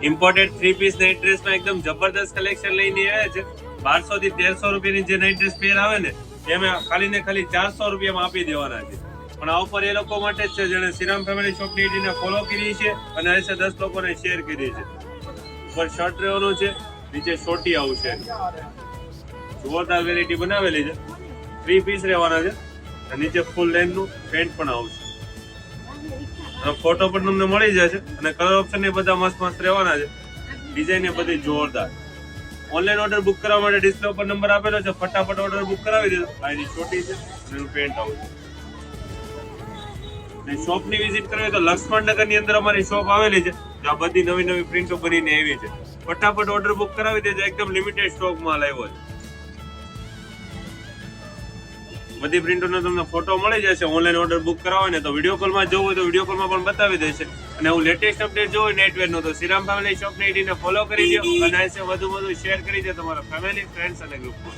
Imported 3 piece night ડ્રેસમાં એકદમ જબરદસ્ત collection લઈને આવ્યા છે. 1200 થી 1300 રૂપિયાની જે નાઇટ ડ્રેસ પેર આવે ને એમાં ખાલી ને ખાલી 400 રૂપિયામાં આપી દેવાના છે. પણ આ ઓફર એ લોકો માટે જ છે જેને શ્રીરામ ફેમિલી શોપની આઈડીને ફોલો કરી છે અને આજે 10 લોકોને શેર કરી છે. ઉપર શર્ટ રહેવાનું છે, નીચે શોર્ટી આવશે. જોરદાર વેરાયટી બનાવેલી છે. 3 પીસ રહેવાના છે અને નીચે ફૂલ લેન્થનું પેન્ટ પણ આવશે. ફોટો પણ તમને મળી જશે અને કલર ઓપ્શન એ બધા મસ્ત મસ્ત રહેવાના છે. ડિઝાઇન એ બધી જોરદાર. ઓનલાઈન ઓર્ડર બુક કરવા માટે ડિસ્પ્લે ઉપર નંબર આપેલો છે, ફટાફટ ઓર્ડર બુક કરાવી દેજો. આ એની છોટી છે અને એનું પેન્ટ આવશે. ને શોપની વિઝિટ કરવી તો લક્ષ્મણનગર ની અંદર અમારી શોપ આવેલી છે. જ્યાં બધી નવી નવી પ્રિન્ટો બનીને આવી છે. ફટાફટ ઓર્ડર બુક કરાવી દેજો. એકદમ લિમિટેડ સ્ટોક માલ આવ્યો છે. બધી પ્રિન્ટોનો તમને ફોટો મળી જશે. ઓનલાઈન ઓર્ડર બુક કરાવો ને તો વિડીયો કોલમાં જોવું હોય તો વિડીયો કોલમાં પણ બતાવી દેશે. અને હું લેટેસ્ટ અપડેટ જોઉં હોય નેટવેરનો તો શ્રીરામ ફેમિલી શોપની આઈડીને ફોલો કરી દો અને વધુ શેર કરી દો તમારા ફેમિલી, ફ્રેન્ડ્સ અને ગ્રુપમાં.